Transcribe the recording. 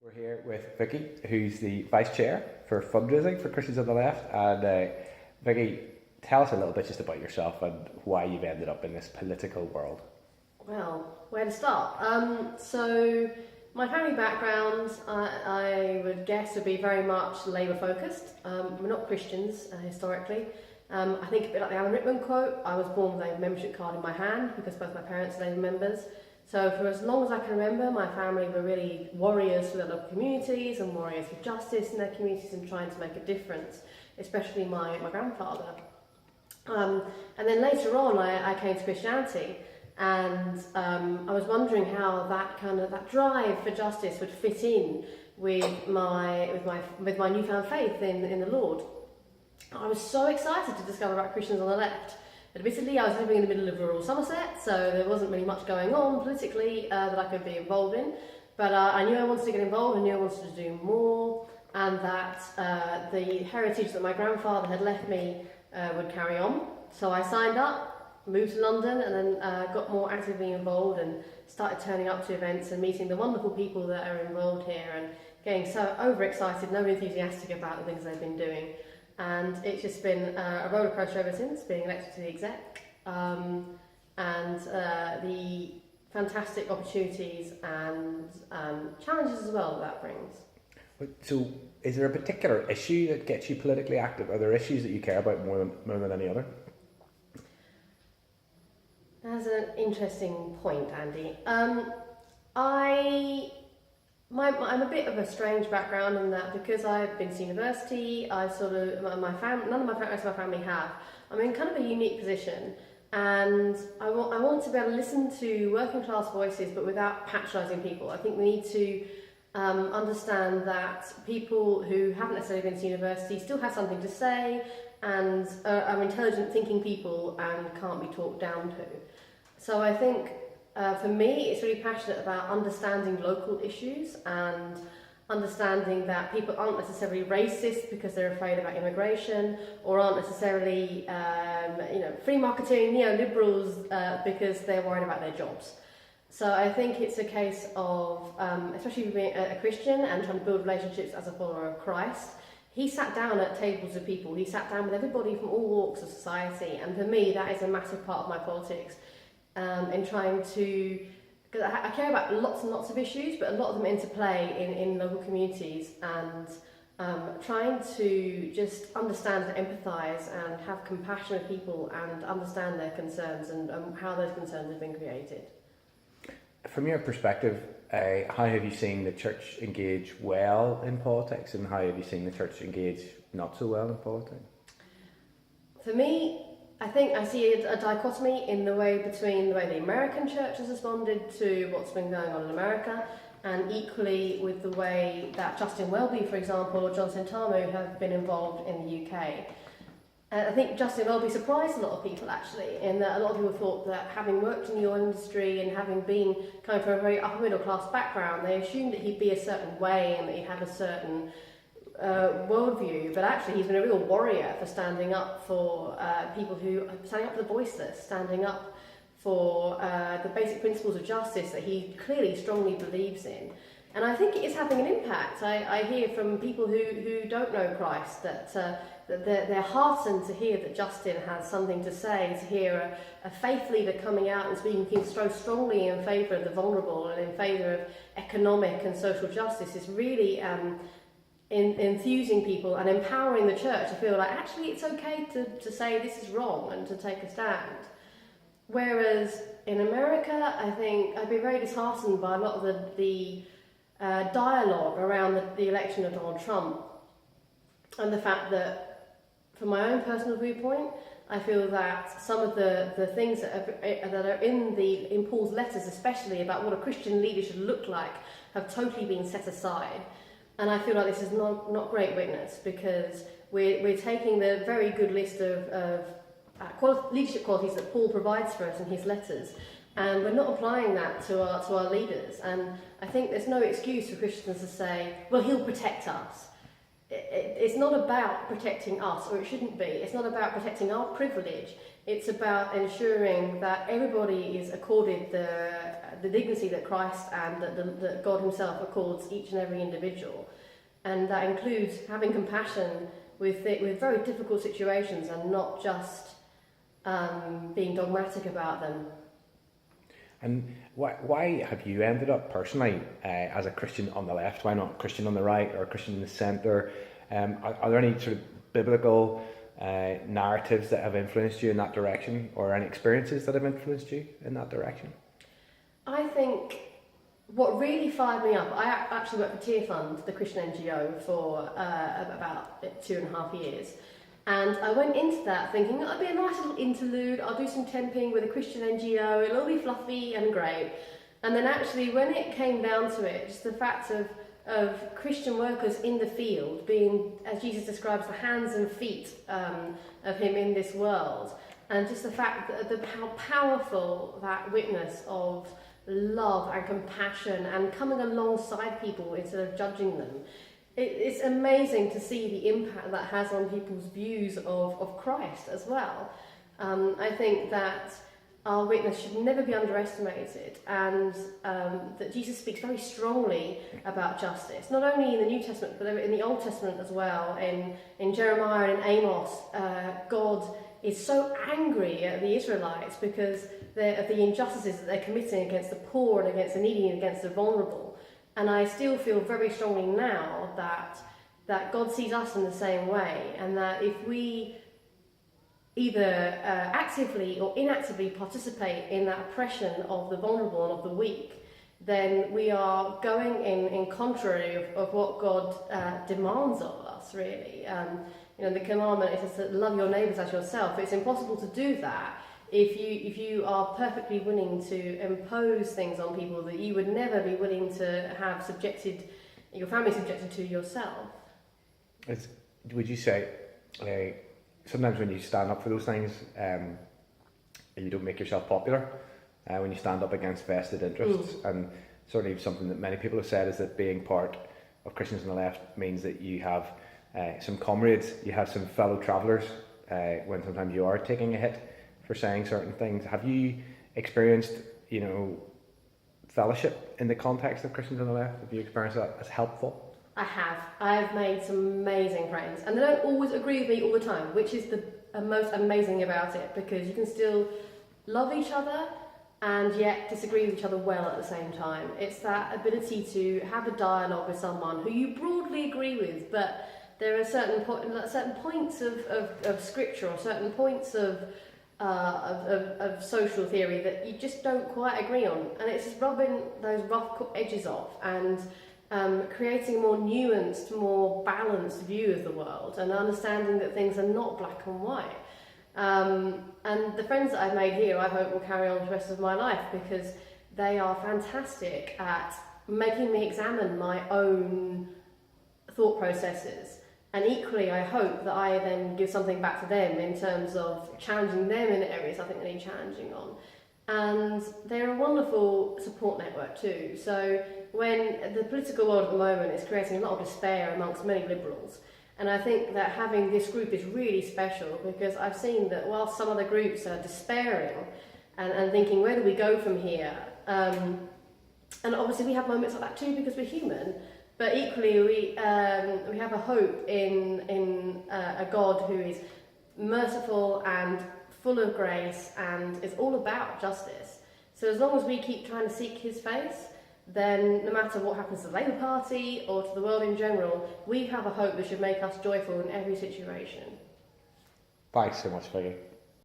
We're here with Vicky, who's the Vice Chair for fundraising for Christians on the Left. And Vicky, tell us a little bit just about yourself and why you've ended up in this political world. Well, where to start? So my family background, I would guess, would be very much Labour focused. We're not Christians historically. I think a bit like the Alan Rickman quote, I was born with a membership card in my hand because both my parents are Labour members. So for as long as I can remember, my family were really warriors for their local communities and warriors for justice in their communities and trying to make a difference, especially my grandfather. And then later on, I came to Christianity, and I was wondering how that drive for justice would fit in with my newfound faith in the Lord. I was so excited to discover about Christians on the Left. Admittedly, I was living in the middle of rural Somerset, so there wasn't really much going on politically that I could be involved in. But I knew I wanted to get involved, I knew I wanted to do more, and that the heritage that my grandfather had left me would carry on. So I signed up, moved to London, and then got more actively involved and started turning up to events and meeting the wonderful people that are involved here and getting so overexcited and over-enthusiastic about the things they've been doing. And it's just been a roller coaster ever since, being elected to the exec, and the fantastic opportunities and challenges as well that brings. So is there a particular issue that gets you politically active? Are there issues that you care about more than any other? That's an interesting point, Andy. I'm a bit of a strange background in that because I've been to university, none of my rest of my family have. I'm in kind of a unique position, and I want to be able to listen to working class voices, but without patronising people. I think we need to understand that people who haven't necessarily been to university still have something to say and are intelligent, thinking people and can't be talked down to. So I think. For me, it's really passionate about understanding local issues and understanding that people aren't necessarily racist because they're afraid about immigration, or aren't necessarily, free marketing neoliberals because they're worried about their jobs. So I think it's a case of, especially being a Christian and trying to build relationships as a follower of Christ. He sat down at tables of people. He sat down with everybody from all walks of society, and for me, that is a massive part of my politics. In trying to, because I care about lots and lots of issues, but a lot of them interplay in local communities, and trying to just understand and empathise and have compassion with people and understand their concerns and how those concerns have been created. From your perspective, how have you seen the church engage well in politics, and how have you seen the church engage not so well in politics? For me, I think I see a dichotomy in the way between the way the American church has responded to what's been going on in America, and equally with the way that Justin Welby, for example, or John Sentamu have been involved in the UK. I think Justin Welby surprised a lot of people, actually, in that a lot of people thought that having worked in the oil industry and having been coming from a very upper middle class background, they assumed that he'd be a certain way and that he'd have a certain worldview, but actually he's been a real warrior for standing up for standing up for the voiceless, standing up for the basic principles of justice that he clearly strongly believes in. And I think it is having an impact. I hear from people who don't know Christ that they're heartened to hear that Justin has something to say, to hear a faith leader coming out and speaking so strongly in favour of the vulnerable and in favour of economic and social justice is really enthusing people and empowering the church to feel like actually it's okay to say this is wrong and to take a stand. Whereas in America, I think I've been very disheartened by a lot of the dialogue around the election of Donald Trump, and the fact that, from my own personal viewpoint, I feel that some of the things that are in Paul's letters, especially about what a Christian leader should look like, have totally been set aside. And I feel like this is not great witness, because we're taking the very good list of leadership qualities that Paul provides for us in his letters, and we're not applying that to our leaders. And I think there's no excuse for Christians to say, well, he'll protect us. It's not about protecting us, or it shouldn't be. It's not about protecting our privilege. It's about ensuring that everybody is accorded the dignity that Christ and that God himself accords each and every individual. And that includes having compassion with very difficult situations and not just being dogmatic about them. And why have you ended up personally as a Christian on the left? Why not Christian on the right or a Christian in the centre? Are there any sort of biblical narratives that have influenced you in that direction, or any experiences that have influenced you in that direction? I think what really fired me up, I actually worked for Tear Fund, the Christian NGO, for about 2.5 years. And I went into that thinking, it'll be a nice little interlude, I'll do some temping with a Christian NGO, it'll all be fluffy and great. And then actually when it came down to it, just the fact of Christian workers in the field being, as Jesus describes, the hands and feet of him in this world, and just the fact that how powerful that witness of love and compassion and coming alongside people instead of judging them. It's amazing to see the impact that has on people's views of Christ as well. I think that our witness should never be underestimated, and that Jesus speaks very strongly about justice, not only in the New Testament but in the Old Testament as well. In Jeremiah and Amos, God is so angry at the Israelites because of the injustices that they're committing against the poor and against the needy and against the vulnerable. And I still feel very strongly now that God sees us in the same way, and that if we either actively or inactively participate in that oppression of the vulnerable and of the weak, then we are going in contrary of what God demands of us, really. The commandment is to love your neighbours as yourself. It's impossible to do that if you are perfectly willing to impose things on people that you would never be willing to have your family subjected to yourself. Would you say sometimes when you stand up for those things, you don't make yourself popular when you stand up against vested interests? And certainly something that many people have said is that being part of Christians on the left means that you have some comrades, you have some fellow travellers when sometimes you are taking a hit for saying certain things. Have you experienced, fellowship in the context of Christians on the left? Have you experienced that as helpful? I have. I've made some amazing friends, and they don't always agree with me all the time, which is the most amazing about it, because you can still love each other and yet disagree with each other well at the same time. It's that ability to have a dialogue with someone who you broadly agree with, but there are certain points of scripture or certain points of social theory that you just don't quite agree on, and it's just rubbing those rough edges off and creating a more nuanced, more balanced view of the world, and understanding that things are not black and white. And the friends that I've made here, I hope will carry on the rest of my life, because they are fantastic at making me examine my own thought processes. And equally, I hope that I then give something back to them in terms of challenging them in areas I think they need challenging on. And they're a wonderful support network too. So when the political world at the moment is creating a lot of despair amongst many liberals, and I think that having this group is really special, because I've seen that while some other groups are despairing and thinking, where do we go from here? And obviously we have moments like that too, because we're human. But equally, we have a hope in a God who is merciful and full of grace and is all about justice. So as long as we keep trying to seek his face, then no matter what happens to the Labour Party or to the world in general, we have a hope that should make us joyful in every situation. Thanks so much, Vicky.